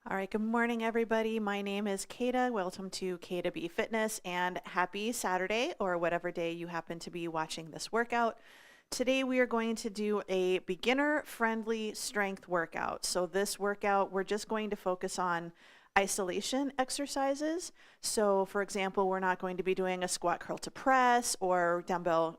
All right, good morning, everybody. My name is Kata. Welcome to Kata B Fitness, and happy Saturday or whatever day you happen to be watching this workout. Today we are going to do a beginner-friendly strength workout. So this workout, we're just going to focus on isolation exercises. So for example, we're not going to be doing a squat curl to press or dumbbell,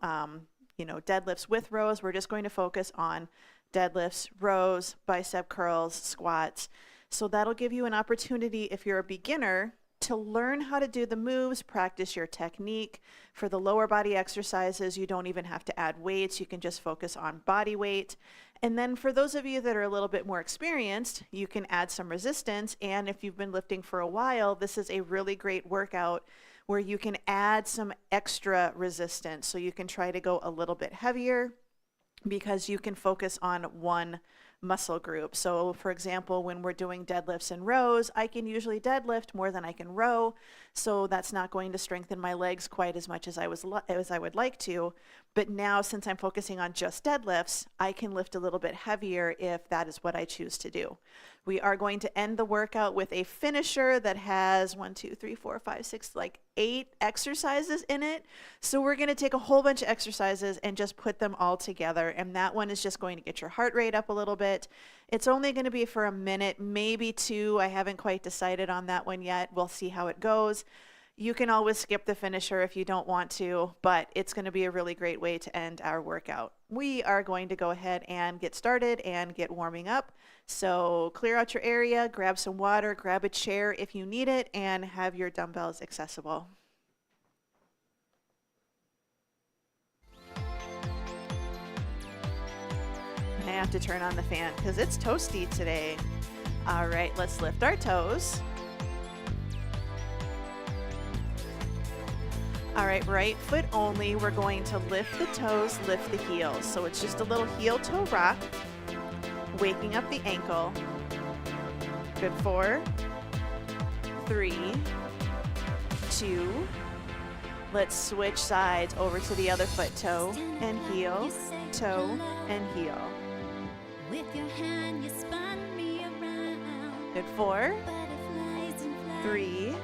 deadlifts with rows. We're just going to focus on deadlifts, rows, bicep curls, squats. So that'll give you an opportunity, if you're a beginner, to learn how to do the moves, practice your technique. For the lower body exercises, you don't even have to add weights. You can just focus on body weight. And then for those of you that are a little bit more experienced, you can add some resistance. And if you've been lifting for a while, this is a really great workout where you can add some extra resistance. So you can try to go a little bit heavier because you can focus on one muscle group. So for example, when we're doing deadlifts and rows, I can usually deadlift more than I can row. So that's not going to strengthen my legs quite as much as I would like to. But now, since I'm focusing on just deadlifts, I can lift a little bit heavier if that is what I choose to do. We are going to end the workout with a finisher that has 8 exercises in it. So we're going to take a whole bunch of exercises and just put them all together. And that one is just going to get your heart rate up a little bit. It's only going to be for a minute, maybe 2. I haven't quite decided on that one yet. We'll see how it goes. You can always skip the finisher if you don't want to, but it's going to be a really great way to end our workout. We are going to go ahead and get started and get warming up. So clear out your area, grab some water, grab a chair if you need it, and have your dumbbells accessible. I have to turn on the fan because it's toasty today. All right, let's lift our toes. All right foot only. We're going to lift the toes, lift the heels. So it's just a little heel toe rock, waking up the ankle. Good. 4, 3, 2. Let's switch sides over to the other foot, toe and heel, toe and heel. With your hand, you spun me around. Good. 4, 3,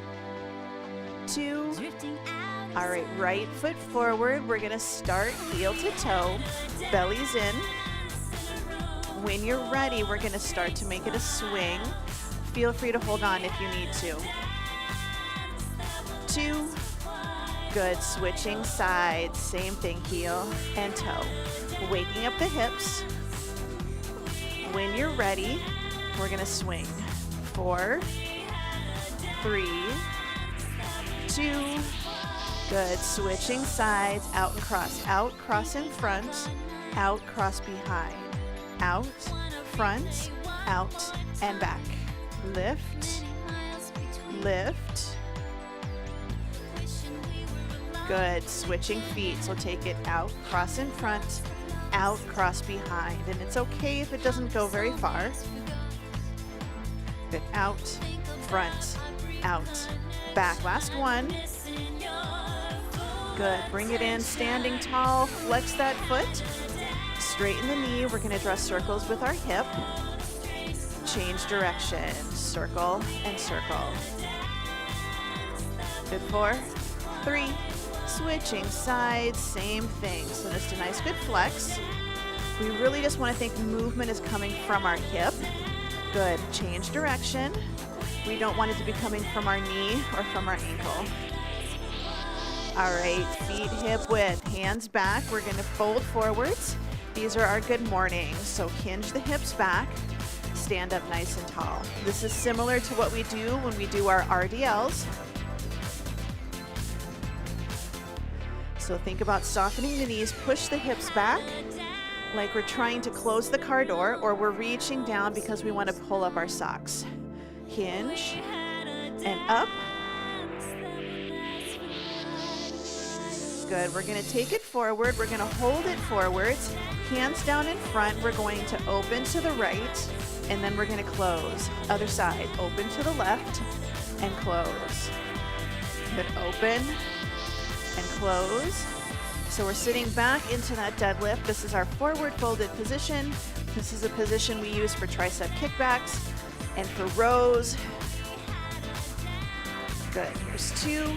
2. All right, right foot forward. We're gonna start heel to toe, belly's in. When you're ready, we're gonna start to make it a swing. Feel free to hold on if you need to. 2. Good, switching sides, same thing, heel and toe. Waking up the hips. When you're ready, we're gonna swing. 4, 3, 2. Good, switching sides, out and cross in front, out, cross behind, out, front, out, and back. Lift, lift. Good, switching feet, so take it out, cross in front, out, cross behind, and it's okay if it doesn't go very far. Good, out, front, out, back. Last one. Good, bring it in, standing tall, flex that foot, straighten the knee. We're gonna draw circles with our hip. Change direction, circle and circle. Good. 4, 3, switching sides, same thing. So just a nice good flex. We really just wanna think movement is coming from our hip. Good, change direction. We don't want it to be coming from our knee or from our ankle. All right, feet hip width, hands back. We're gonna fold forwards. These are our good mornings. So hinge the hips back, stand up nice and tall. This is similar to what we do when we do our RDLs. So think about softening the knees, push the hips back like we're trying to close the car door, or we're reaching down because we want to pull up our socks. Hinge and up. Good, we're gonna take it forward. We're gonna hold it forwards. Hands down in front. We're going to open to the right, and then we're gonna close. Other side, open to the left and close. Good, open and close. So we're sitting back into that deadlift. This is our forward folded position. This is a position we use for tricep kickbacks. And for rows, good, here's 2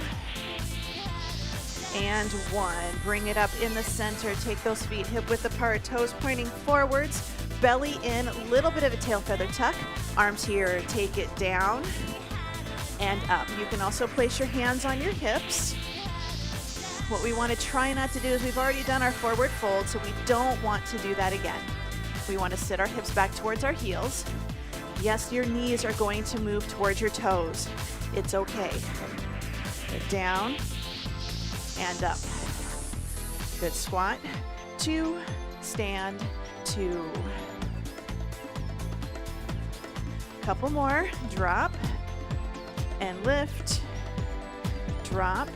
and 1. Bring it up in the center. Take those feet hip width apart, toes pointing forwards, belly in, a little bit of a tail feather tuck. Arms here, take it down and up. You can also place your hands on your hips. What we want to try not to do is we've already done our forward fold, so we don't want to do that again. We want to sit our hips back towards our heels. Yes, your knees are going to move towards your toes. It's okay. Get down and up. Good squat. 2, stand, 2. Couple more. Drop and lift. Drop.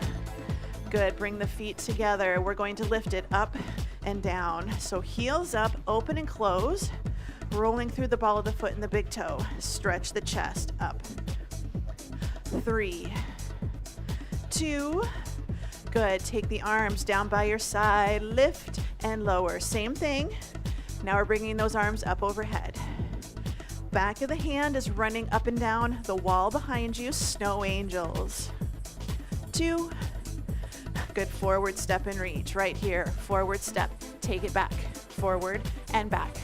Good. Bring the feet together. We're going to lift it up and down. So heels up, open and close. Rolling through the ball of the foot and the big toe. Stretch the chest up. 3, 2. Good. Take the arms down by your side. Lift and lower. Same thing. Now we're bringing those arms up overhead. Back of the hand is running up and down the wall behind you. Snow angels. 2. Good. Forward step and reach. Right here. Forward step. Take it back. Forward and back.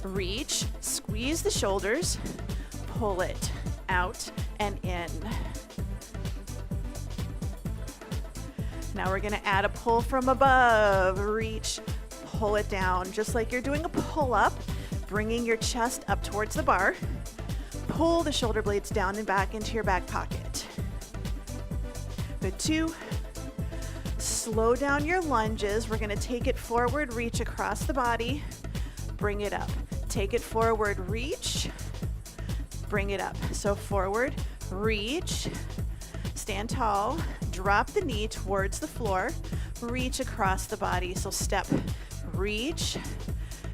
Reach. Squeeze the shoulders. Pull it out and in. Now we're going to add a pull from above. Reach. Pull it down. Just like you're doing a pull-up. Bringing your chest up towards the bar. Pull the shoulder blades down and back into your back pocket. Good. 2. Slow down your lunges. We're going to take it forward, reach across the body, bring it up. Take it forward, reach, bring it up. So forward, reach, stand tall, drop the knee towards the floor, reach across the body. So step, reach,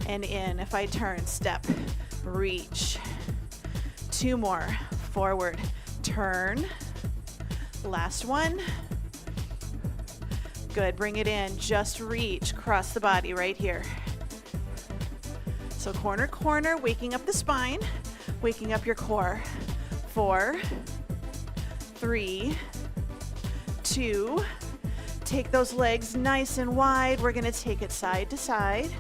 and in. If I turn, step, reach. 2 more. Forward, turn. Last one. Good. Bring it in. Just reach. Cross the body right here. So corner, corner, waking up the spine, waking up your core. 4, 3, 2. Take those legs nice and wide. We're going to take it side to side.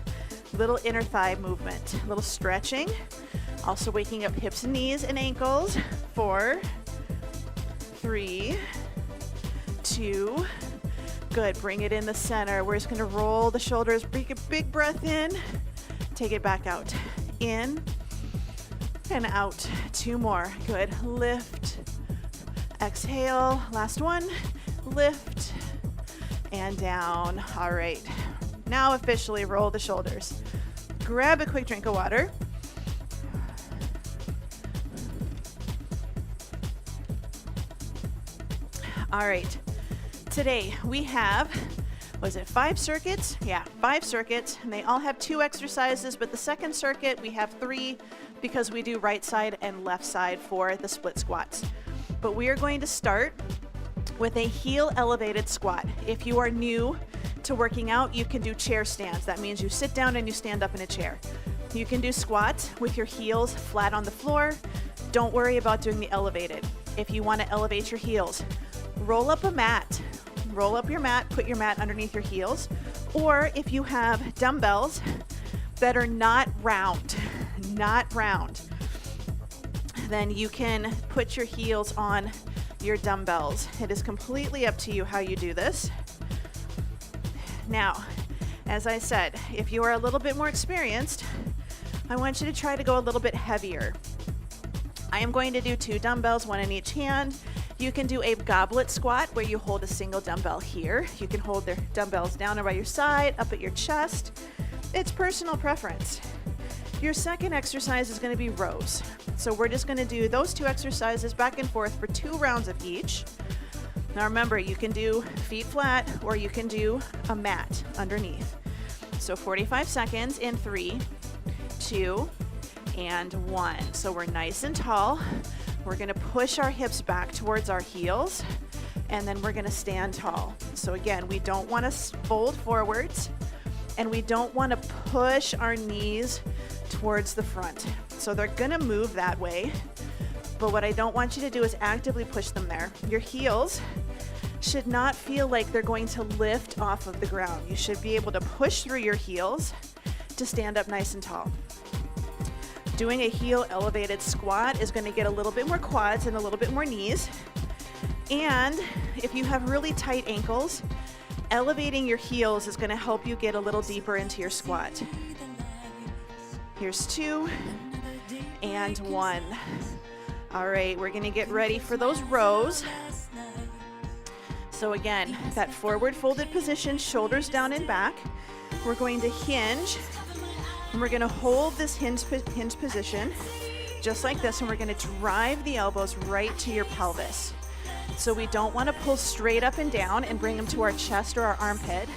Little inner thigh movement. Little stretching. Also waking up hips and knees and ankles. 4, 3, 2. Good. Bring it in the center. We're just going to roll the shoulders. Take a big breath in. Take it back out. In and out. 2 more. Good. Lift. Exhale. Last one. Lift and down. All right. Now officially roll the shoulders. Grab a quick drink of water. All right. Today we have, was it 5 circuits? Yeah, 5 circuits, and they all have 2 exercises, but the second circuit we have 3 because we do right side and left side for the split squats. But we are going to start with a heel elevated squat. If you are new to working out, you can do chair stands. That means you sit down and you stand up in a chair. You can do squats with your heels flat on the floor. Don't worry about doing the elevated. If you want to elevate your heels, roll up a mat. Roll up your mat, put your mat underneath your heels. Or if you have dumbbells that are not round, then you can put your heels on your dumbbells. It is completely up to you how you do this. Now, as I said, if you are a little bit more experienced, I want you to try to go a little bit heavier. I am going to do 2 dumbbells, 1 in each hand. You can do a goblet squat where you hold a single dumbbell here. You can hold the dumbbells down by your side, up at your chest. It's personal preference. Your second exercise is going to be rows. So we're just going to do those 2 exercises back and forth for 2 rounds of each. Now remember, you can do feet flat or you can do a mat underneath. So 45 seconds in 3, 2, and 1. So we're nice and tall. We're going to push our hips back towards our heels, and then we're going to stand tall. So again, we don't want to fold forwards, and we don't want to push our knees towards the front. So they're going to move that way, But what I don't want you to do is actively push them there. Your heels should not feel like they're going to lift off of the ground. You should be able to push through your heels to stand up nice and tall. Doing a heel elevated squat is going to get a little bit more quads and a little bit more knees. And if you have really tight ankles, elevating your heels is going to help you get a little deeper into your squat. Here's 2 and 1. All right, we're going to get ready for those rows. So again, that forward folded position, shoulders down and back. We're going to hinge, and we're going to hold this hinge position just like this, and we're going to drive the elbows right to your pelvis. So we don't want to pull straight up and down and bring them to our chest or our armpit.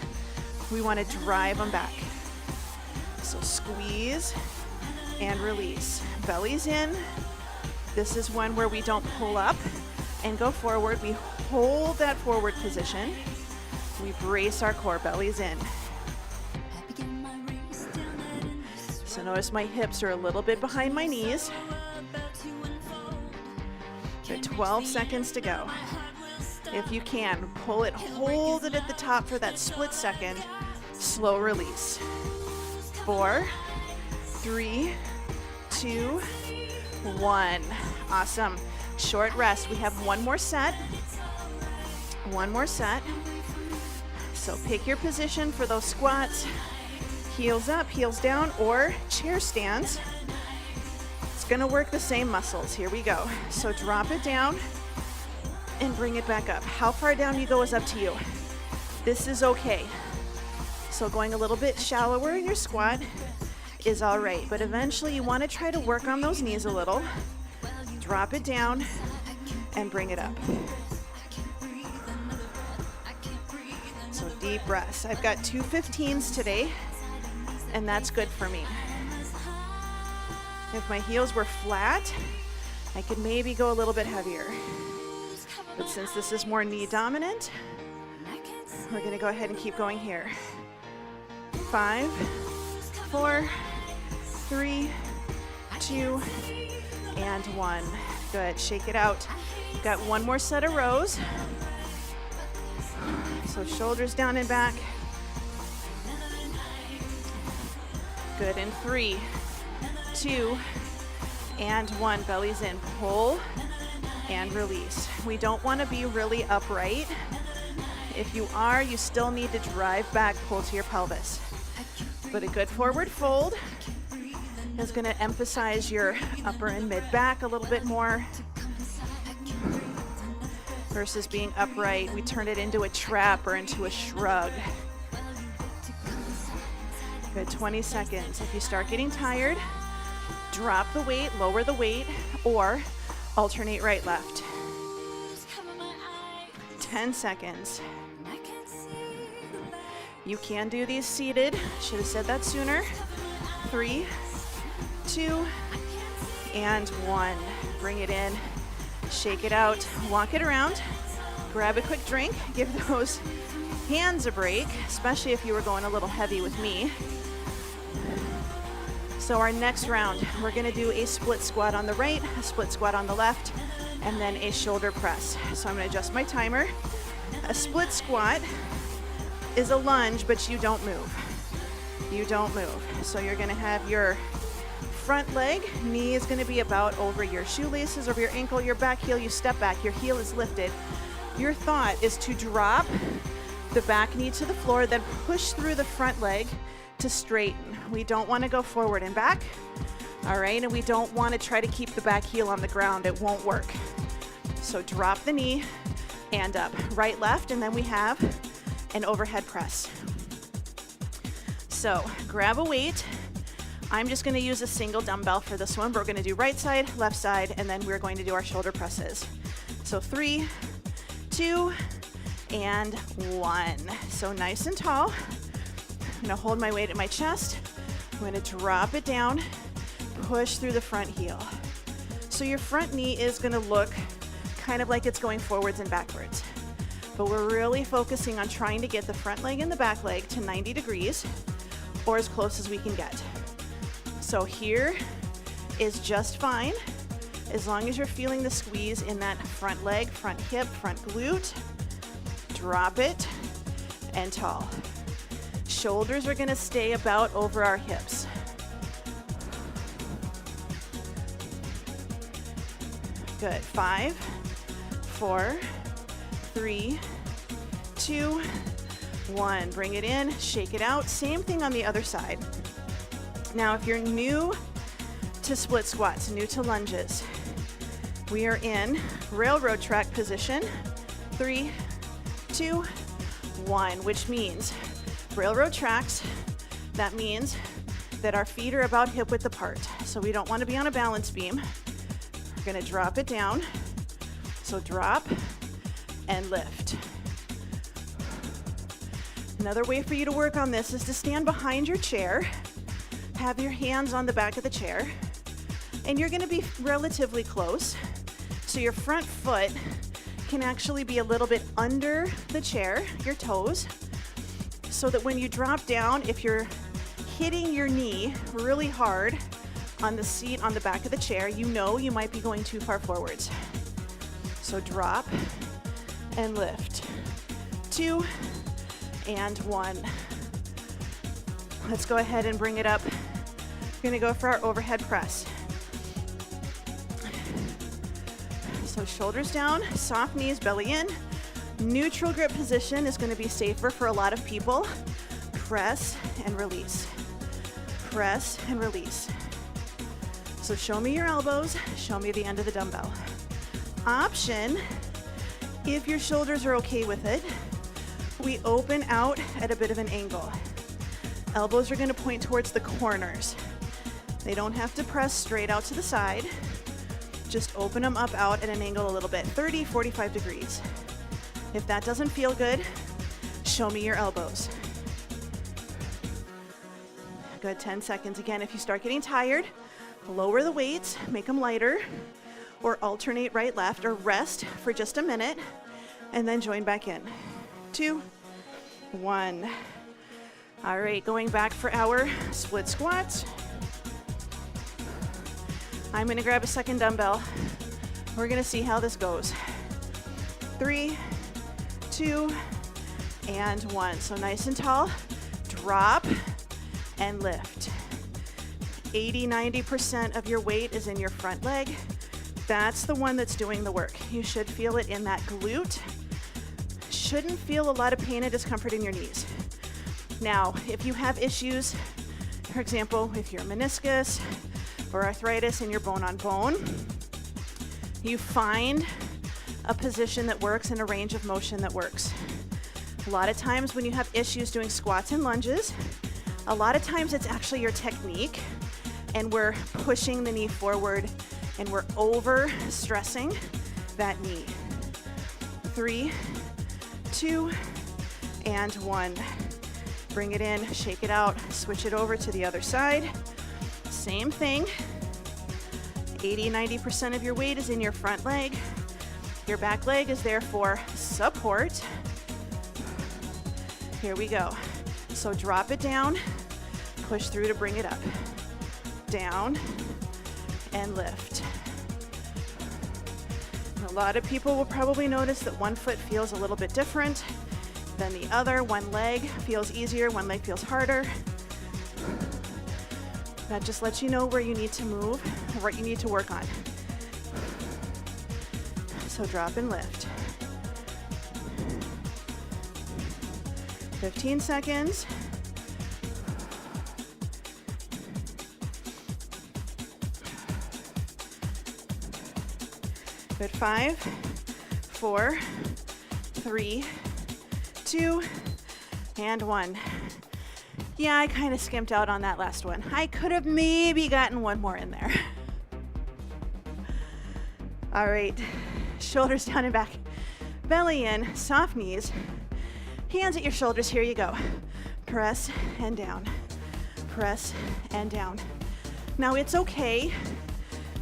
We want to drive them back. So squeeze and release. Belly's in. This is one where we don't pull up and go forward. We hold that forward position. We brace our core, belly's in. So notice my hips are a little bit behind my knees. Good, 12 seconds to go. If you can, pull it, hold it at the top for that split second. Slow release. 4, 3, 2, 1. Awesome. Short rest. We have one more set. One more set. So pick your position for those squats. Heels up, heels down, or chair stands. It's going to work the same muscles. Here we go. So drop it down and bring it back up. How far down you go is up to you. This is okay. So going a little bit shallower in your squat is all right, but eventually you want to try to work on those knees a little. Drop it down and bring it up. So deep breaths. I've got 2 15s today, and that's good for me. If my heels were flat, I could maybe go a little bit heavier. But since this is more knee dominant, we're going to go ahead and keep going here. 5, 4, 3, 2, and 1. Good. Shake it out. We've got one more set of rows. So shoulders down and back. Good. In 3, 2, and 1. Belly's in. Pull and release. We don't want to be really upright. If you are, you still need to drive back, pull to your pelvis. But a good forward fold is going to emphasize your upper and mid back a little bit more versus being upright. We turn it into a trap or into a shrug. Good, 20 seconds. If you start getting tired, drop the weight, lower the weight, or alternate right, left. 10 seconds. You can do these seated. Should have said that sooner. 3, 2, and 1. Bring it in. Shake it out. Walk it around. Grab a quick drink. Give those hands a break, especially if you were going a little heavy with me. So our next round, we're going to do a split squat on the right, a split squat on the left, and then a shoulder press. So I'm going to adjust my timer. A split squat is a lunge, but you don't move. You don't move. So you're going to have your front leg, knee is going to be about over your shoelaces, over your ankle, your back heel, you step back, your heel is lifted. Your thought is to drop the back knee to the floor, then push through the front leg to straighten. We don't want to go forward and back, all right? And we don't want to try to keep the back heel on the ground. It won't work. So drop the knee and up. Right, left, and then we have an overhead press. So grab a weight. I'm just going to use a single dumbbell for this one. We're going to do right side, left side, and then we're going to do our shoulder presses. So 3, 2, and 1. So nice and tall. I'm going to hold my weight at my chest. I'm going to drop it down, push through the front heel. So your front knee is going to look kind of like it's going forwards and backwards. But we're really focusing on trying to get the front leg and the back leg to 90 degrees or as close as we can get. So here is just fine. As long as you're feeling the squeeze in that front leg, front hip, front glute, drop it and tall. Shoulders are gonna stay about over our hips. Good, 5, 4, 3, 2, 1. Bring it in, shake it out. Same thing on the other side. Now, if you're new to split squats, new to lunges, we are in railroad track position. 3, 2, 1, which means railroad tracks. That means that our feet are about hip width apart. So we don't want to be on a balance beam. We're going to drop it down. So drop and lift. Another way for you to work on this is to stand behind your chair, have your hands on the back of the chair, and you're going to be relatively close. So your front foot can actually be a little bit under the chair, your toes, so that when you drop down, if you're hitting your knee really hard on the seat on the back of the chair, you know you might be going too far forwards. So drop and lift. 2 and 1. Let's go ahead and bring it up. We're gonna go for our overhead press. So shoulders down, soft knees, belly in. Neutral grip position is gonna be safer for a lot of people. Press and release. Press and release. So show me your elbows, show me the end of the dumbbell. Option, if your shoulders are okay with it, we open out at a bit of an angle. Elbows are gonna point towards the corners. They don't have to press straight out to the side. Just open them up out at an angle a little bit, 30, 45 degrees. If that doesn't feel good, show me your elbows. Good, 10 seconds. Again, if you start getting tired, lower the weights, make them lighter, or alternate right, left, or rest for just a minute, and then join back in. 2, 1. All right, going back for our split squats. I'm gonna grab a second dumbbell. We're gonna see how this goes. 3, 2, and 1. So nice and tall, drop and lift. 80-90% of your weight is in your front leg. That's the one that's doing the work. You should feel it in that glute. Shouldn't feel a lot of pain and discomfort in your knees. Now, if you have issues, for example, with your meniscus or arthritis in your bone on bone, you find a position that works and a range of motion that works. A lot of times when you have issues doing squats and lunges, a lot of times it's actually your technique, and we're pushing the knee forward and we're over stressing that knee. 3, 2, and 1. Bring it in, shake it out, switch it over to the other side. Same thing. 80-90% of your weight is in your front leg. Your back leg is there for support. Here we go. So drop it down, push through to bring it up. Down and lift. A lot of people will probably notice that one foot feels a little bit different than the other. One leg feels easier, one leg feels harder. That just lets you know where you need to move, or what you need to work on. So drop and lift. 15 seconds. Good, 5, 4, 3, 2, and 1. Yeah, I kind of skimped out on that last one. I could have maybe gotten one more in there. All right, shoulders down and back. Belly in, soft knees. Hands at your shoulders, here you go. Press and down, press and down. Now it's okay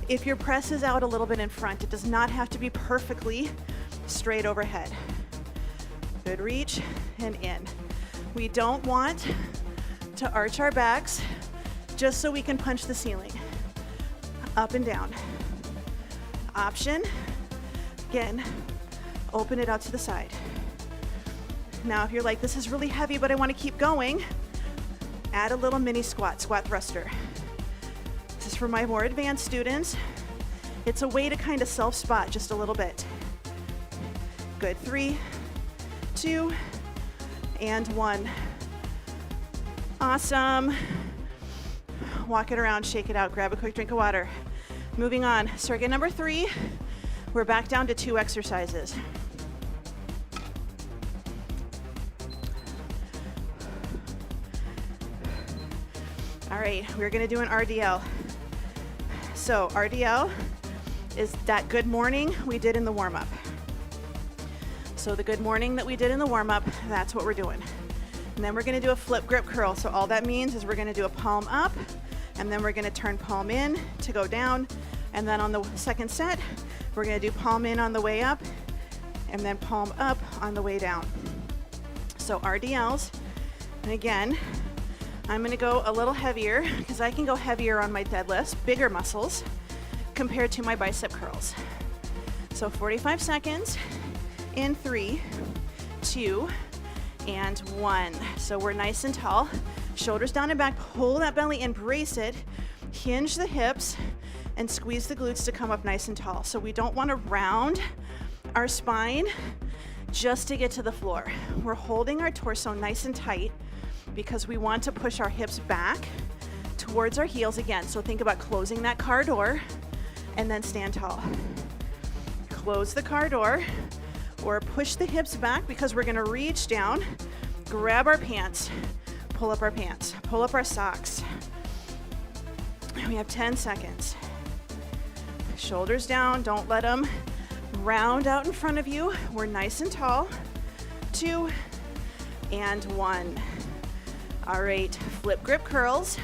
if your press is out a little bit in front. It does not have to be perfectly straight overhead. Good reach and in. We don't want to arch our backs just so we can punch the ceiling. Up and down. option. Again, open it out to the side. Now, if you're like, this is really heavy, but I want to keep going, add a little mini squat, squat thruster. This is for my more advanced students. It's a way to kind of self-spot just a little bit. Good, 3, 2, and 1. Awesome. Walk it around, shake it out, grab a quick drink of water. Moving on, circuit number 3. We're back down to 2 exercises. All right, we're gonna do an RDL. So RDL is that good morning we did in the warm-up. So the good morning that we did in the warm-up, that's what we're doing. And then we're gonna do a flip grip curl. So all that means is we're gonna do a palm up, and then we're gonna turn palm in to go down. And then on the second set, we're gonna do palm in on the way up, and then palm up on the way down. So RDLs, and again, I'm gonna go a little heavier because I can go heavier on my deadlifts, bigger muscles, compared to my bicep curls. So 45 seconds in 3, 2, and 1. So we're nice and tall. Shoulders down and back, pull that belly in, brace it, hinge the hips, and squeeze the glutes to come up nice and tall. So we don't wanna round our spine just to get to the floor. We're holding our torso nice and tight because we want to push our hips back towards our heels again. So think about closing that car door and then stand tall. Close the car door or push the hips back because we're gonna reach down, grab our pants, pull up our pants, pull up our socks. We have 10 seconds. Shoulders down, don't let them round out in front of you. We're nice and tall. 2 and 1. All right, flip grip curls.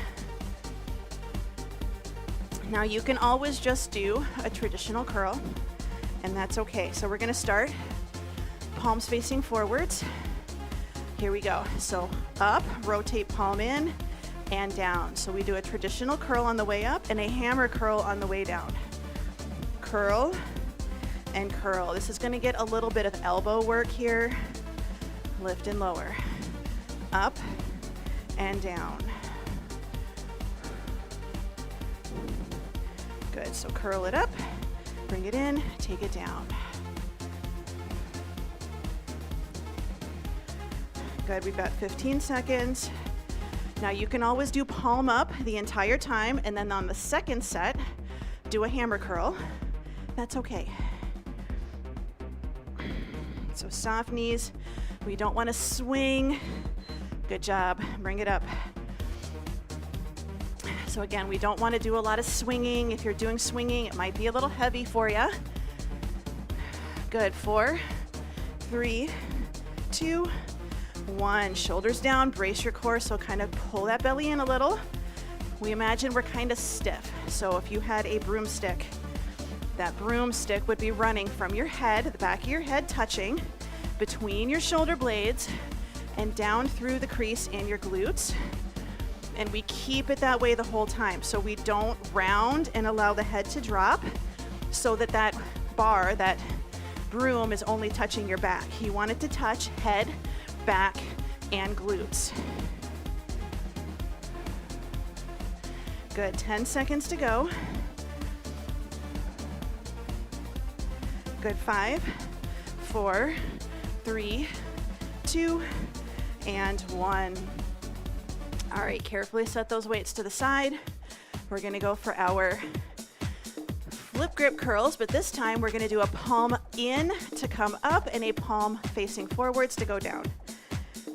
Now you can always just do a traditional curl, and that's okay. So we're gonna start palms facing forwards. Here we go. So up, rotate palm in and down. So we do a traditional curl on the way up and a hammer curl on the way down. Curl and curl. This is gonna get a little bit of elbow work here. Lift and lower. Up and down. Good, so curl it up, bring it in, take it down. Good, we've got 15 seconds. Now you can always do palm up the entire time, and then on the second set, do a hammer curl. That's okay. So soft knees, we don't wanna swing. Good job, bring it up. So again, we don't want to do a lot of swinging. If you're doing swinging, it might be a little heavy for you. Good, 4, 3, 2, 1. Shoulders down, brace your core, so kind of pull that belly in a little. We imagine we're kind of stiff. So if you had a broomstick, that broomstick would be running from your head, the back of your head touching, between your shoulder blades, and down through the crease in your glutes. And we keep it that way the whole time. So we don't round and allow the head to drop so that that bar, that broom is only touching your back. You want it to touch head, back, and glutes. Good, 10 seconds to go. Good, 5, 4, 3, 2, and 1. All right, carefully set those weights to the side. We're gonna go for our flip grip curls, but this time we're gonna do a palm in to come up and a palm facing forwards to go down.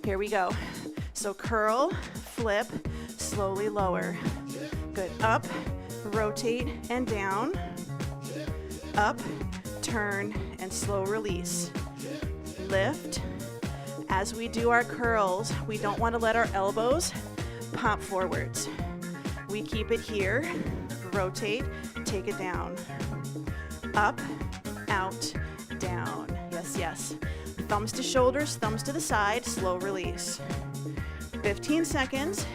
Here we go. So curl, flip, slowly lower. Good, up, rotate, and down. Up, turn, and slow release. Lift. As we do our curls, we don't want to let our elbows pop forwards. We keep it here, rotate, take it down. Up, out, down. Yes, yes. Thumbs to shoulders, thumbs to the side, slow release. 15 seconds.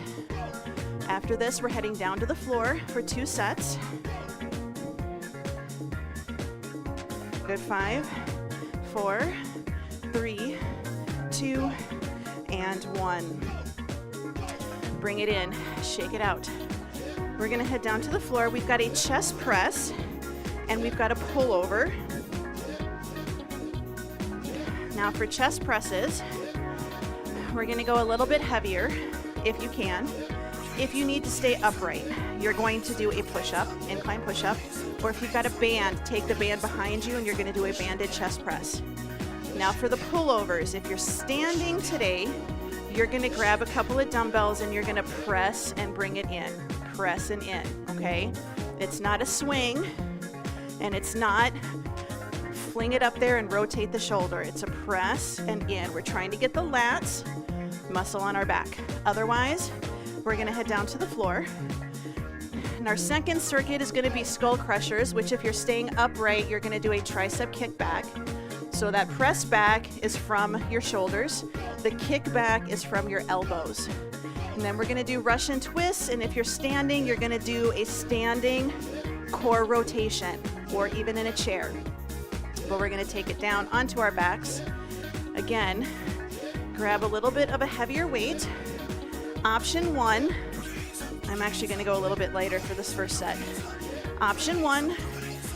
After this, we're heading down to the floor for 2 sets. Good. 5, 4, 3, 2, and 1. Bring it in, shake it out. We're gonna head down to the floor. We've got a chest press and we've got a pullover. Now for chest presses, we're gonna go a little bit heavier if you can. If you need to stay upright, you're going to do a push-up, incline push-up, or if you've got a band, take the band behind you and you're gonna do a banded chest press. Now for the pullovers, if you're standing today, you're gonna grab a couple of dumbbells and you're gonna press and bring it in. Press and in, okay? It's not a swing and it's not fling it up there and rotate the shoulder. It's a press and in. We're trying to get the lats muscle on our back. Otherwise, we're gonna head down to the floor. And our second circuit is gonna be skull crushers, which if you're staying upright, you're gonna do a tricep kickback. So that press back is from your shoulders. The kickback is from your elbows. And then we're gonna do Russian twists, and if you're standing, you're gonna do a standing core rotation, or even in a chair. But we're gonna take it down onto our backs. Again, grab a little bit of a heavier weight. Option 1, I'm actually gonna go a little bit lighter for this first set. Option 1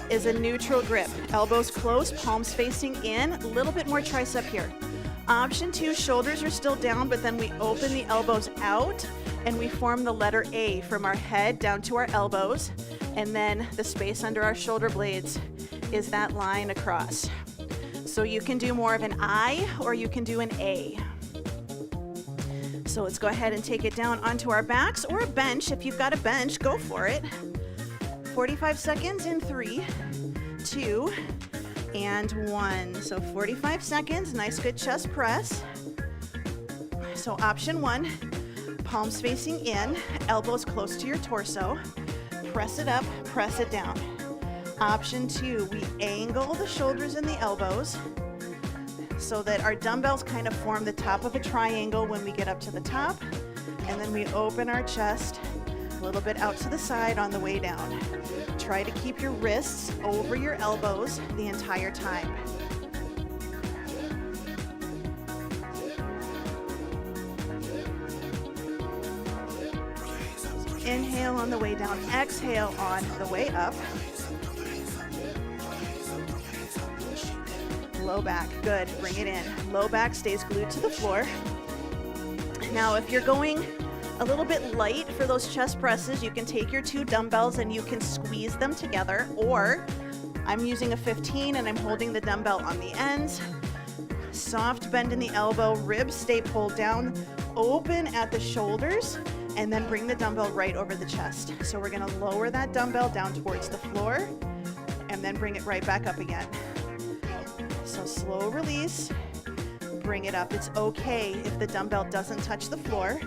is a neutral grip. Elbows close, palms facing in, a little bit more tricep here. Option 2, shoulders are still down, but then we open the elbows out and we form the letter A from our head down to our elbows. And then the space under our shoulder blades is that line across. So you can do more of an I or you can do an A. So let's go ahead and take it down onto our backs or a bench. If you've got a bench, go for it. 45 seconds in 3, 2, and 1. So 45 seconds, nice good chest press. So option 1, palms facing in, elbows close to your torso. Press it up, press it down. Option 2, we angle the shoulders and the elbows so that our dumbbells kind of form the top of a triangle when we get up to the top. And then we open our chest a little bit out to the side on the way down. Try to keep your wrists over your elbows the entire time. Inhale on the way down, exhale on the way up. Low back, good, bring it in. Low back stays glued to the floor. Now if you're going a little bit light for those chest presses, you can take your 2 dumbbells and you can squeeze them together, or I'm using a 15 and I'm holding the dumbbell on the ends. Soft bend in the elbow, ribs stay pulled down, open at the shoulders, and then bring the dumbbell right over the chest. So we're gonna lower that dumbbell down towards the floor and then bring it right back up again. So slow release, bring it up. It's okay if the dumbbell doesn't touch the floor.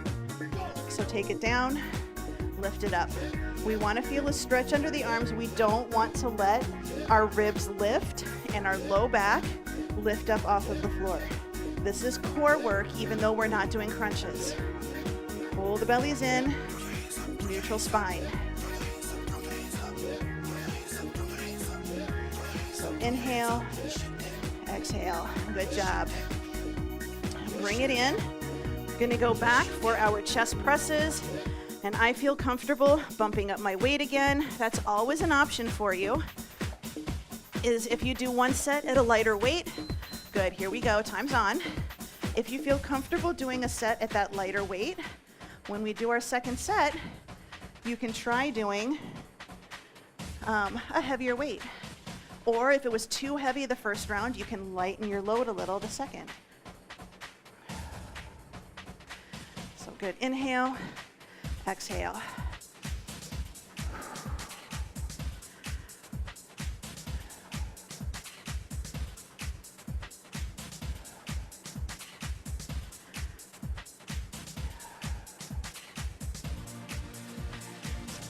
So take it down, lift it up. We want to feel a stretch under the arms. We don't want to let our ribs lift and our low back lift up off of the floor. This is core work, even though we're not doing crunches. Pull the bellies in, neutral spine. So inhale, exhale, good job. Bring it in. Gonna go back for our chest presses, and I feel comfortable bumping up my weight again. That's always an option for you, is if you do one set at a lighter weight. Good, here we go, time's on. If you feel comfortable doing a set at that lighter weight, when we do our second set, you can try doing a heavier weight. Or if it was too heavy the first round, you can lighten your load a little the second. So good, inhale, exhale.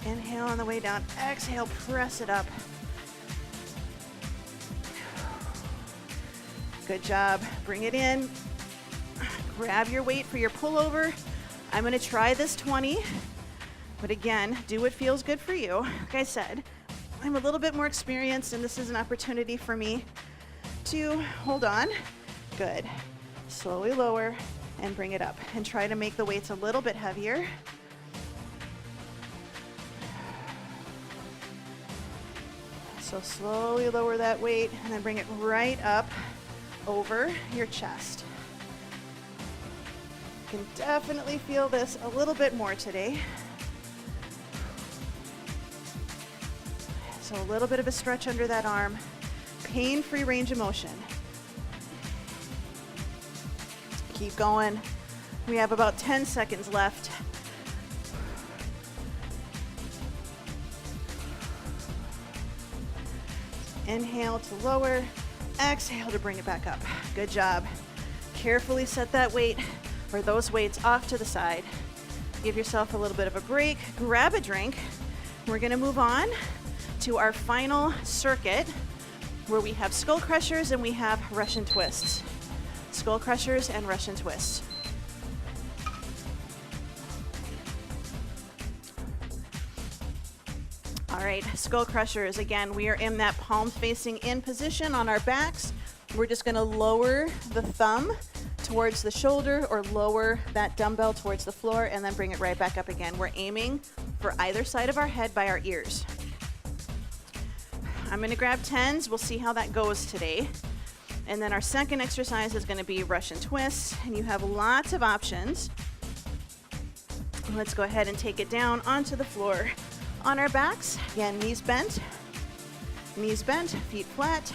Inhale on the way down, exhale, press it up. Good job, bring it in. Grab your weight for your pullover. I'm gonna try this 20, but again, do what feels good for you. Like I said, I'm a little bit more experienced, and this is an opportunity for me to hold on. Good. Slowly lower and bring it up, and try to make the weights a little bit heavier. So slowly lower that weight and then bring it right up over your chest. You can definitely feel this a little bit more today. So a little bit of a stretch under that arm. Pain-free range of motion. Keep going. We have about 10 seconds left. Inhale to lower, exhale to bring it back up. Good job. Carefully set that weight or those weights off to the side. Give yourself a little bit of a break, grab a drink. We're gonna move on to our final circuit where we have skull crushers and we have Russian twists. Skull crushers and Russian twists. All right, skull crushers. Again, we are in that palms facing in position on our backs. We're just gonna lower the thumb towards the shoulder or lower that dumbbell towards the floor and then bring it right back up again. We're aiming for either side of our head by our ears. I'm gonna grab 10s. We'll see how that goes today. And then our second exercise is gonna be Russian twists, and you have lots of options. Let's go ahead and take it down onto the floor. On our backs, again, knees bent, feet flat.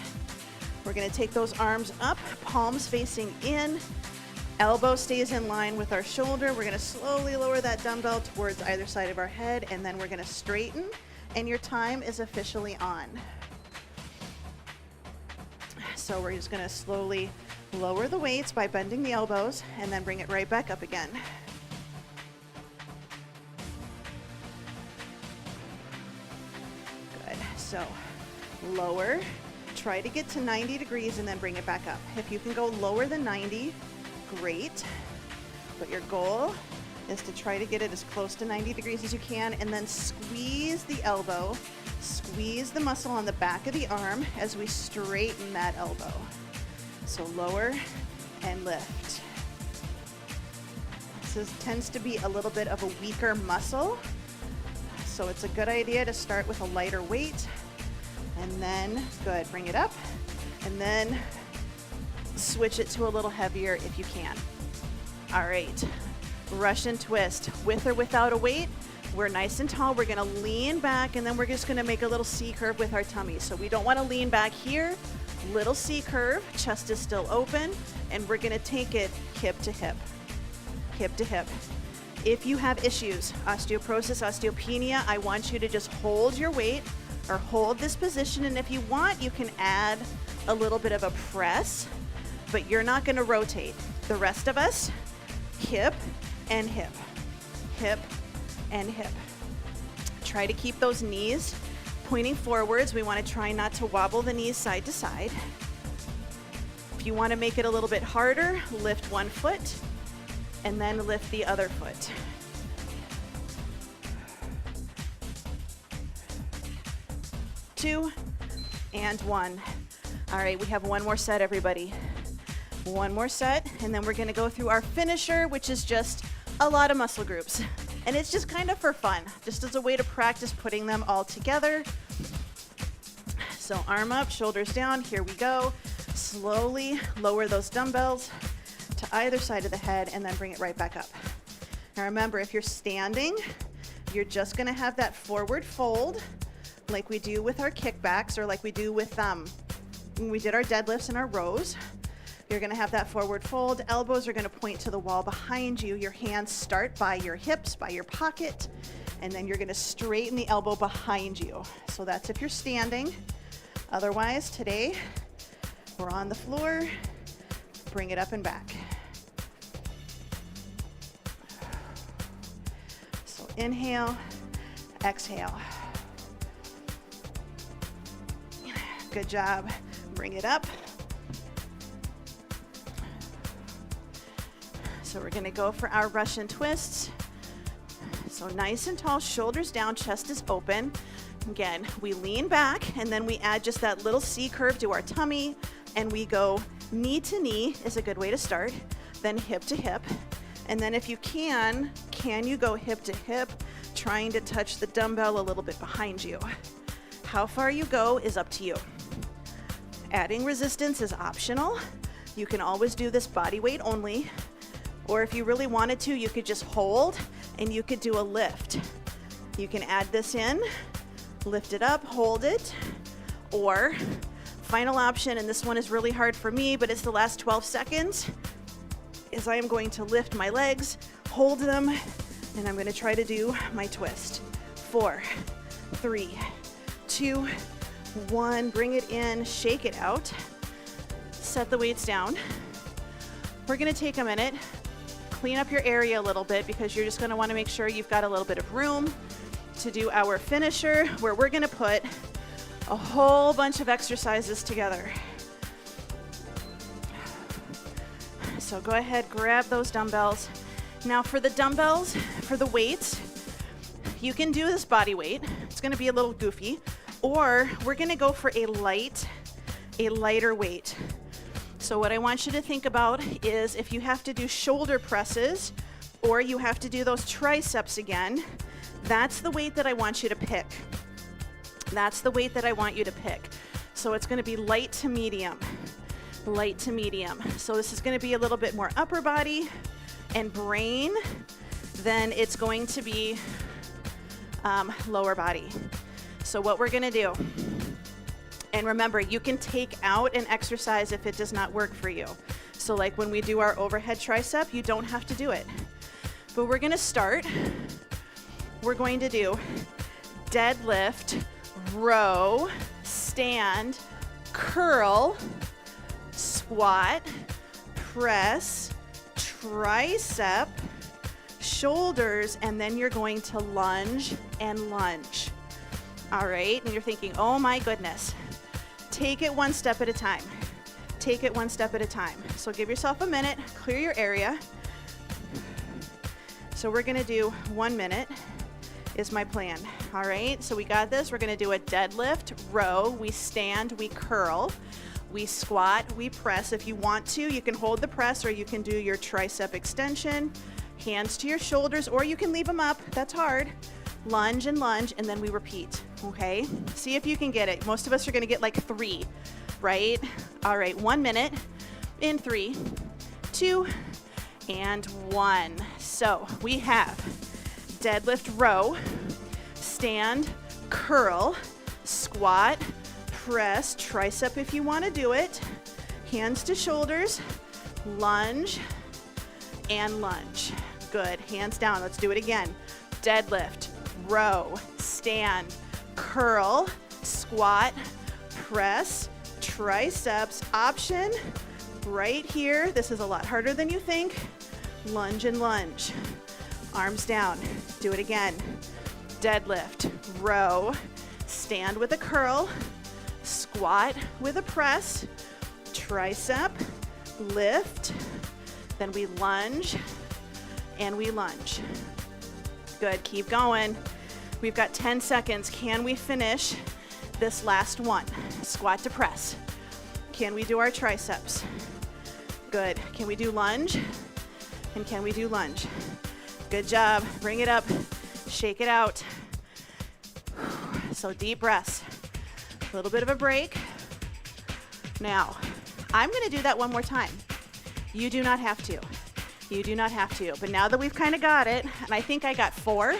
We're gonna take those arms up, palms facing in, elbow stays in line with our shoulder. We're gonna slowly lower that dumbbell towards either side of our head, and then we're gonna straighten, and your time is officially on. So we're just gonna slowly lower the weights by bending the elbows, and then bring it right back up again. So lower, try to get to 90 degrees and then bring it back up. If you can go lower than 90, great. But your goal is to try to get it as close to 90 degrees as you can, and then squeeze the elbow, squeeze the muscle on the back of the arm as we straighten that elbow. So lower and lift. This tends to be a little bit of a weaker muscle. So it's a good idea to start with a lighter weight, and then, good, bring it up, and then switch it to a little heavier if you can. All right, Russian twist, with or without a weight. We're nice and tall, we're gonna lean back, and then we're just gonna make a little C curve with our tummy. So we don't wanna lean back here, little C curve, chest is still open, and we're gonna take it hip to hip, hip to hip. If you have issues, osteoporosis, osteopenia, I want you to just hold your weight or hold this position, and if you want, you can add a little bit of a press, but you're not gonna rotate. The rest of us, hip and hip, hip and hip. Try to keep those knees pointing forwards. We wanna try not to wobble the knees side to side. If you wanna make it a little bit harder, lift one foot, and then lift the other foot. Two and one. All right, we have one more set, everybody. One more set, and then we're gonna go through our finisher, which is just a lot of muscle groups. And it's just kind of for fun, just as a way to practice putting them all together. So arm up, shoulders down, here we go. Slowly lower those dumbbells to either side of the head and then bring it right back up. Now remember, if you're standing, you're just gonna have that forward fold like we do with our kickbacks or like we do with when we did our deadlifts and our rows. You're gonna have that forward fold, elbows are gonna point to the wall behind you, your hands start by your hips, by your pocket, and then you're gonna straighten the elbow behind you. So that's if you're standing. Otherwise, today, we're on the floor, bring it up and back. So inhale, exhale. Good job. Bring it up. So we're gonna go for our Russian twists. So nice and tall, shoulders down, chest is open. Again, we lean back and then we add just that little C curve to our tummy, and we go knee to knee is a good way to start, then hip to hip. And then if you can you go hip to hip, trying to touch the dumbbell a little bit behind you. How far you go is up to you. Adding resistance is optional. You can always do this body weight only, or if you really wanted to, you could just hold and you could do a lift. You can add this in, lift it up, hold it, or final option, and this one is really hard for me, but it's the last 12 seconds, is I am going to lift my legs, hold them, and I'm going to try to do my twist. 4, 3, 2, 1, bring it in, shake it out, set the weights down. We're going to take a minute, clean up your area a little bit, because you're just going to want to make sure you've got a little bit of room to do our finisher, where we're going to put a whole bunch of exercises together. So go ahead, grab those dumbbells. Now for the dumbbells, for the weights, you can do this body weight. It's going to be a little goofy, or we're going to go for a lighter weight. So what I want you to think about is if you have to do shoulder presses or you have to do those triceps again, that's the weight that I want you to pick. That's the weight that I want you to pick. So it's going to be light to medium. Light to medium. So this is going to be a little bit more upper body and brain than it's going to be lower body. So what we're going to do, and remember, you can take out an exercise if it does not work for you. So like when we do our overhead tricep, you don't have to do it. But we're going to start. We're going to do deadlift, row, stand, curl, squat, press, tricep, shoulders, and then you're going to lunge and lunge. All right, and you're thinking, oh my goodness. Take it one step at a time. Take it one step at a time. So give yourself a minute, clear your area. So we're gonna do 1 minute is my plan. All right, so we got this. We're gonna do a deadlift, row, we stand, we curl, we squat, we press. If you want to, you can hold the press, or you can do your tricep extension, hands to your shoulders, or you can leave them up. That's hard. Lunge, and then we repeat, okay? See if you can get it. Most of us are gonna get like 3, right? All right, 1 minute in 3, 2, and 1. So we have deadlift, row, stand, curl, squat, press, tricep if you wanna do it, hands to shoulders, lunge, and lunge. Good, hands down, let's do it again. Deadlift, row, stand, curl, squat, press, triceps. Option right here, this is a lot harder than you think, lunge and lunge. Arms down, do it again. Deadlift, row, stand with a curl, squat with a press, tricep, lift, then we lunge and we lunge. Good, keep going. We've got 10 seconds. Can we finish this last one? Squat to press. Can we do our triceps? Good. Can we do lunge? And can we do lunge? Good job. Bring it up. Shake it out. So deep breaths. A little bit of a break. Now, I'm going to do that one more time. You do not have to. You do not have to. But now that we've kind of got it, and I think I got 4.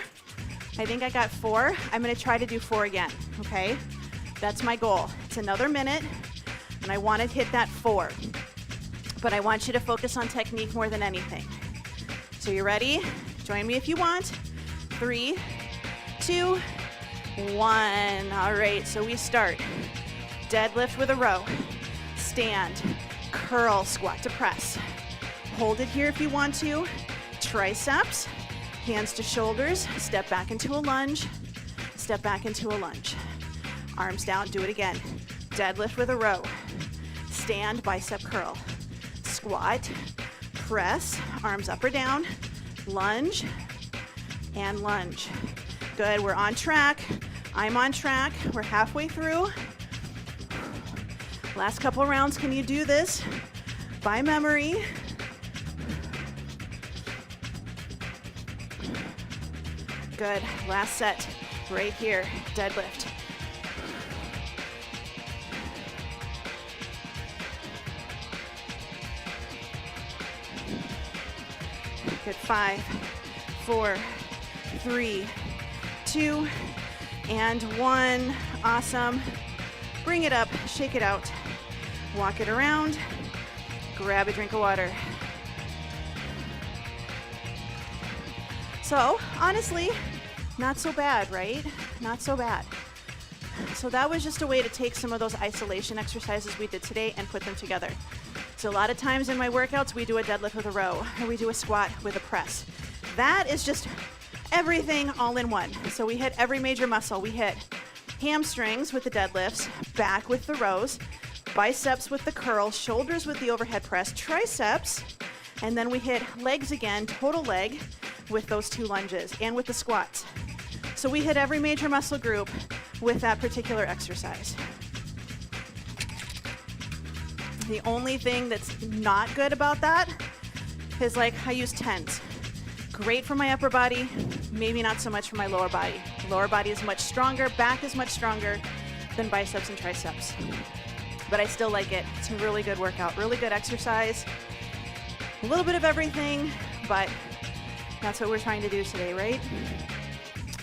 I'm going to try to do 4 again, okay? That's my goal. It's another minute, and I want to hit that 4. But I want you to focus on technique more than anything. So you ready? Join me if you want. 3, 2, 1. All right, so we start. Deadlift with a row. Stand, curl, squat to press. Hold it here if you want to. Triceps, hands to shoulders, step back into a lunge, step back into a lunge. Arms down, do it again. Deadlift with a row. Stand, bicep curl. Squat, press, arms up or down, lunge, and lunge. Good, we're on track. I'm on track. We're halfway through. Last couple rounds. Can you do this by memory? Good. Last set right here. Deadlift. Good. 5, 4, 3, 2, and 1. Awesome. Bring it up, shake it out, walk it around, grab a drink of water. So honestly, not so bad, right? Not so bad. So that was just a way to take some of those isolation exercises we did today and put them together. So a lot of times in my workouts, we do a deadlift with a row, or we do a squat with a press. That is just everything all in one. So we hit every major muscle. We hit hamstrings with the deadlifts, back with the rows, biceps with the curl, shoulders with the overhead press, triceps, and then we hit legs again, total leg, with those 2 lunges and with the squats. So we hit every major muscle group with that particular exercise. The only thing that's not good about that is like I use tens. Great for my upper body, maybe not so much for my lower body. Lower body is much stronger, back is much stronger than biceps and triceps. But I still like it. It's a really good workout, really good exercise. A little bit of everything, but that's what we're trying to do today, right?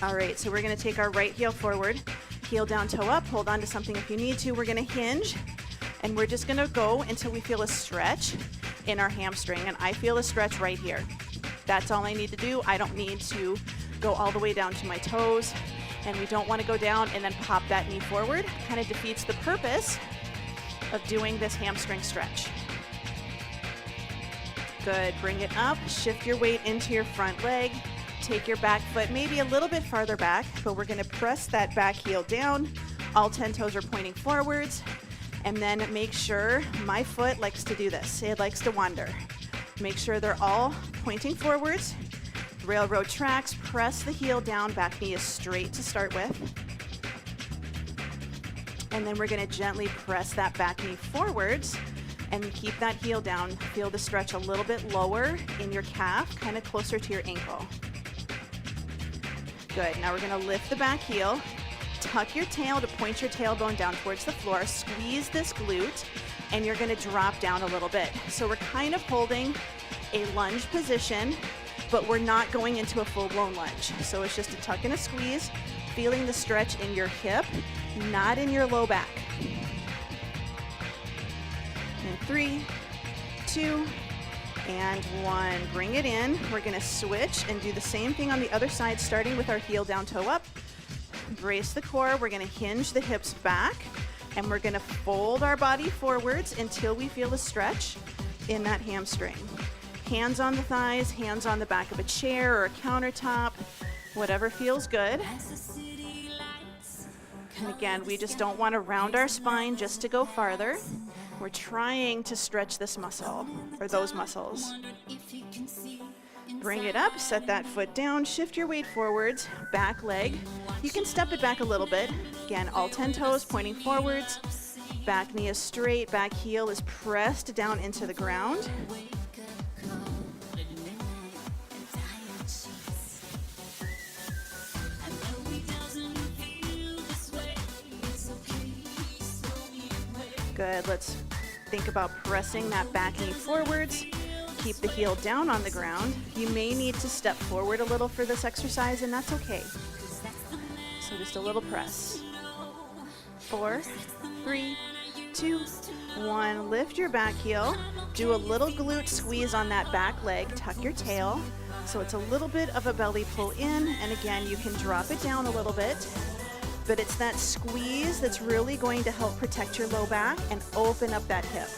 All right, so we're gonna take our right heel forward, heel down, toe up, hold on to something if you need to. We're gonna hinge, and we're just gonna go until we feel a stretch in our hamstring, and I feel a stretch right here. That's all I need to do. I don't need to go all the way down to my toes, and we don't want to go down and then pop that knee forward. Kind of defeats the purpose of doing this hamstring stretch. Good. Bring it up. Shift your weight into your front leg. Take your back foot maybe a little bit farther back, but we're going to press that back heel down. All 10 toes are pointing forwards. And then make sure, my foot likes to do this. It likes to wander. Make sure they're all pointing forwards. Railroad tracks, press the heel down, back knee is straight to start with. And then we're gonna gently press that back knee forwards and keep that heel down. Feel the stretch a little bit lower in your calf, kind of closer to your ankle. Good, now we're gonna lift the back heel, tuck your tail to point your tailbone down towards the floor, squeeze this glute, and you're gonna drop down a little bit. So we're kind of holding a lunge position, but we're not going into a full-blown lunge. So it's just a tuck and a squeeze, feeling the stretch in your hip, not in your low back. And 3, 2, and 1. Bring it in. We're gonna switch and do the same thing on the other side, starting with our heel down, toe up. Brace the core. We're gonna hinge the hips back, and we're gonna fold our body forwards until we feel a stretch in that hamstring. Hands on the thighs, hands on the back of a chair or a countertop, whatever feels good. And again, we just don't want to round our spine just to go farther. We're trying to stretch this muscle, or those muscles. Bring it up, set that foot down, shift your weight forwards, back leg. You can step it back a little bit. Again, all 10 toes pointing forwards. Back knee is straight, back heel is pressed down into the ground. Good, let's think about pressing that back knee forwards. Keep the heel down on the ground. You may need to step forward a little for this exercise, and that's okay. So just a little press. 4, 3, 2, 1. Lift your back heel. Do a little glute squeeze on that back leg. Tuck your tail. So it's a little bit of a belly pull in, and again, you can drop it down a little bit. But it's that squeeze that's really going to help protect your low back and open up that hip.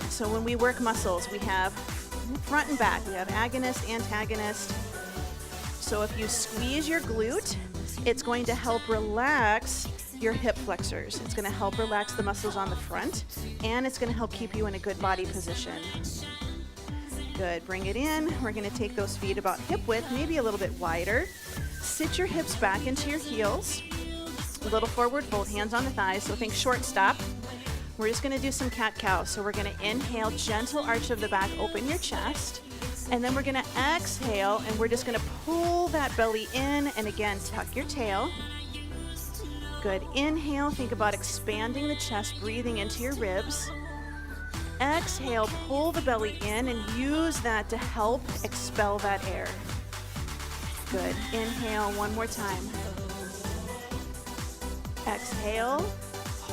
So when we work muscles, we have front and back. We have agonist, antagonist. So if you squeeze your glute, it's going to help relax your hip flexors. It's going to help relax the muscles on the front, and it's going to help keep you in a good body position. Good, bring it in. We're going to take those feet about hip width, maybe a little bit wider. Sit your hips back into your heels. A little forward fold, hands on the thighs, so think short stop. We're just gonna do some cat-cow. So we're gonna inhale, gentle arch of the back, open your chest. And then we're gonna exhale, and we're just gonna pull that belly in, and again, tuck your tail. Good, inhale, think about expanding the chest, breathing into your ribs. Exhale, pull the belly in and use that to help expel that air. Good, inhale one more time. Exhale,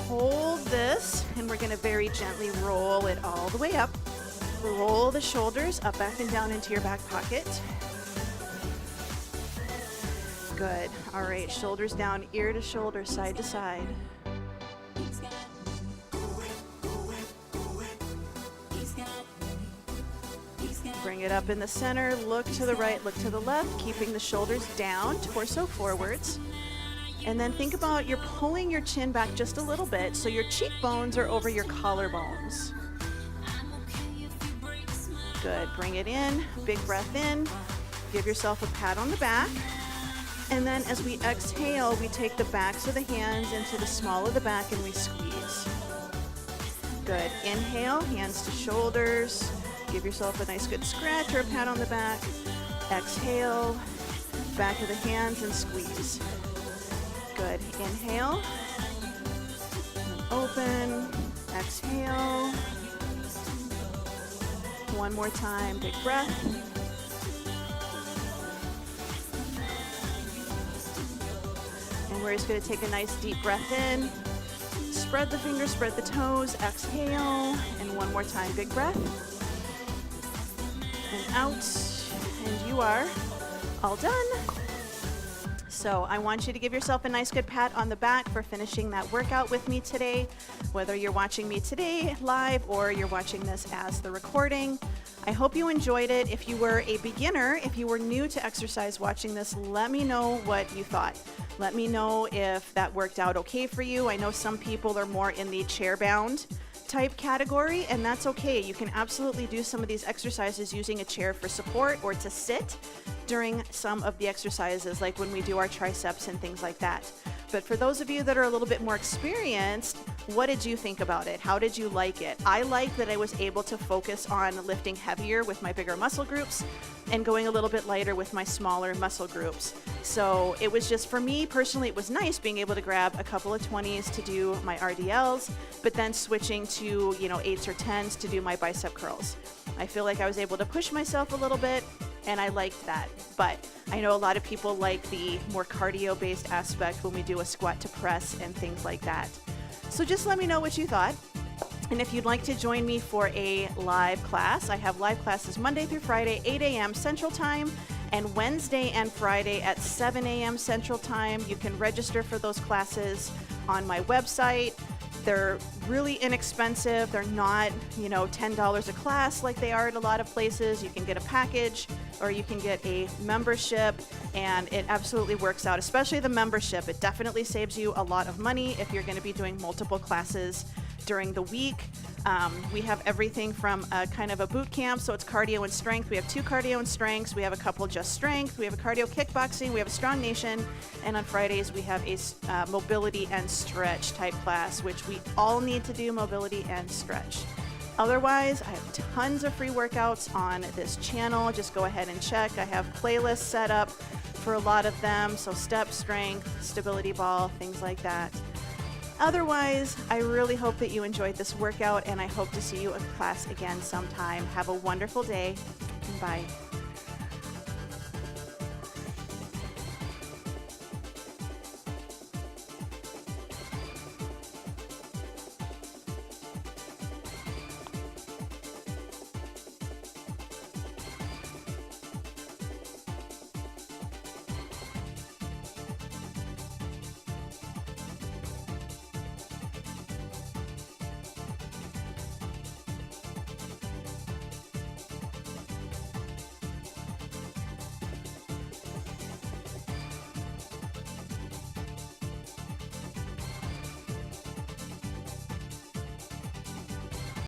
hold this, and we're gonna very gently roll it all the way up. Roll the shoulders up, back, and down into your back pocket. Good. All right, shoulders down, ear to shoulder, side to side. Bring it up in the center, look to the right, look to the left, keeping the shoulders down, torso forwards. And then think about you're pulling your chin back just a little bit so your cheekbones are over your collarbones. Good, bring it in, big breath in, give yourself a pat on the back. And then as we exhale, we take the backs of the hands into the small of the back and we squeeze. Good, inhale, hands to shoulders. Give yourself a nice good scratch or a pat on the back. Exhale, back of the hands and squeeze. Good, inhale, open, exhale. One more time, big breath. And we're just gonna take a nice deep breath in. Spread the fingers, spread the toes, exhale. And one more time, big breath. And out, and you are all done. So I want you to give yourself a nice good pat on the back for finishing that workout with me today, whether you're watching me today live or you're watching this as the recording. I hope you enjoyed it. If you were a beginner, if you were new to exercise watching this, let me know what you thought. Let me know if that worked out okay for you. I know some people are more in the chair-bound type category, and that's okay. You can absolutely do some of these exercises using a chair for support or to sit during some of the exercises, like when we do our triceps and things like that. But for those of you that are a little bit more experienced, what did you think about it? How did you like it? I like that I was able to focus on lifting heavier with my bigger muscle groups and going a little bit lighter with my smaller muscle groups. So it was just, for me personally, it was nice being able to grab a couple of 20s to do my RDLs, but then switching to, 8s or 10s to do my bicep curls. I feel like I was able to push myself a little bit, and I liked that. But I know a lot of people like the more cardio-based aspect when we do a squat to press and things like that. So just let me know what you thought. And if you'd like to join me for a live class, I have live classes Monday through Friday, 8 a.m. Central Time, and Wednesday and Friday at 7 a.m. Central Time. You can register for those classes on my website. They're really inexpensive. They're not, $10 a class like they are at a lot of places. You can get a package or you can get a membership, and it absolutely works out, especially the membership. It definitely saves you a lot of money if you're going to be doing multiple classes during the week. We have everything from a kind of a boot camp, so it's cardio and strength. We have 2 cardio and strengths. We have a couple just strength. We have a cardio kickboxing. We have a strong nation. And on Fridays, we have a mobility and stretch type class, which we all need to do mobility and stretch. Otherwise, I have tons of free workouts on this channel. Just go ahead and check. I have playlists set up for a lot of them, so step, strength, stability ball, things like that. Otherwise, I really hope that you enjoyed this workout, and I hope to see you in class again sometime. Have a wonderful day, and bye.